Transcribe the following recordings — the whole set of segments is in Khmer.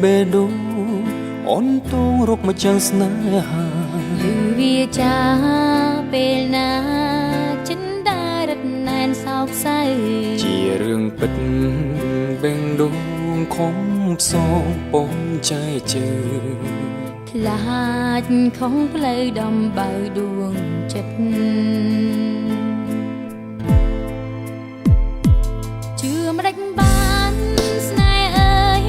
បេដូអូនតងរកមកចាំងស្នេហាលឺវាចាពេលណាចិនដារត់ណែនសោកសៅជារឿងពិតបេងដូងខំផ្សងពងใจជើខ្លាចខំផ្លូវដំបៅដួងចិត្តជឿមិនដេចបានស្នេហ៍អើយ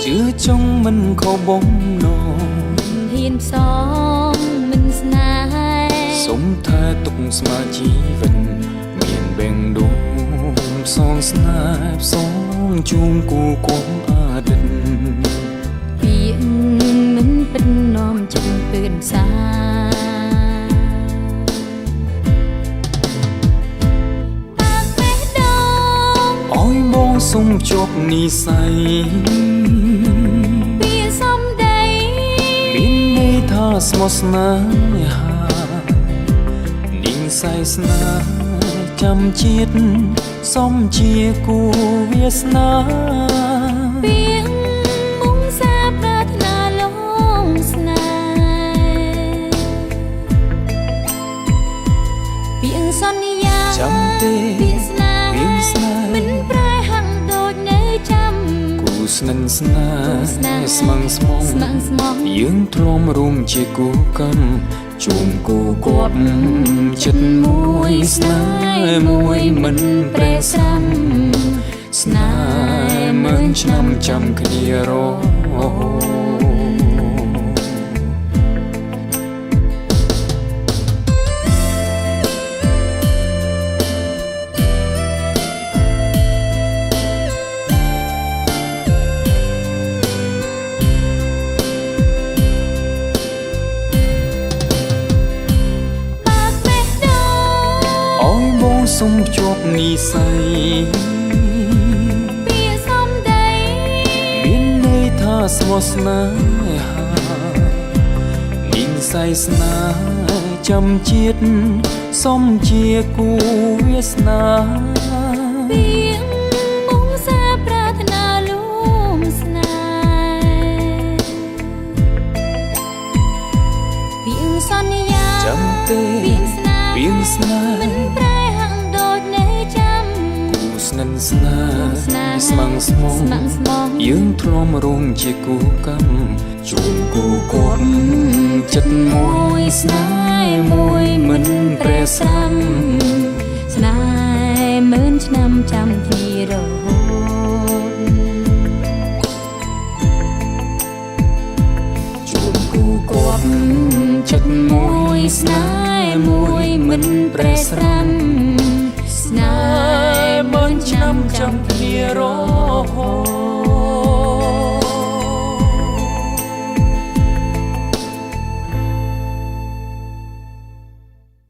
ជឿចង់មិនខុសបំណងហ៊ានផ្សងមិនស្នេហ៍សុំថាទុកស្មើជីវិតមានបេងដូងផ្សងស្នេហ៍ផ្សងជូនគូគំអតីតពាក្យមិនពិតនាំចិត្តពឿនសាបានបេះដូងអោយបងសុំជប់និស័យពាក្យសំដីមានន័យថាស្មោះស្នេហានាងសៃស្នេហ៍ចាំជាតិសំជាគូវាសនាពាក្យមុំសាប្រាថ្នាលងស្នេហ៍ពាក្យសន្យាចាំទេពាក្យស្នេហ៍មិនប្រែហាំងដូចនៅចាំគូស្នឹងស្នេហ៍ស្មងស្មងយើងទ្រាំរួមជាគូកម្មជូនគូគប់ចិត្តមួយស្នេហ៍មួយមិនប្រេស្រាំស្នេហ៍មិនឆ្នាំចាំគ្នារសុំជាប់និស័យពាក្យសំដី មានន័យថាស្មោះស្នេហានាងសៃស្នេហ៍ចាំជាតិសំជាគូវាសនាពាក្យមុំសាប្រាថ្នាលំស្នេហ៍ពាក្យសន្យាចាំទេពាក្យស្នេហ៍មិនប្រែស្នឹងស្នេហ៍ស្មងស្មងយើងទ្រាំរងជាគូកម្មជូនគូគាត់ចិត្តមួយស្នេហ៍មួយមិនប្រេស្រាំស្នេហ៍ម៉ឺនឆ្នាំចាំគ្នារហូតជូនគូគាត់ចិត្តមួយស្នេហ៍មួយមិនប្រេស្រាំស្នេហ៍មិនឆ្នាំចាំគ្នារហូត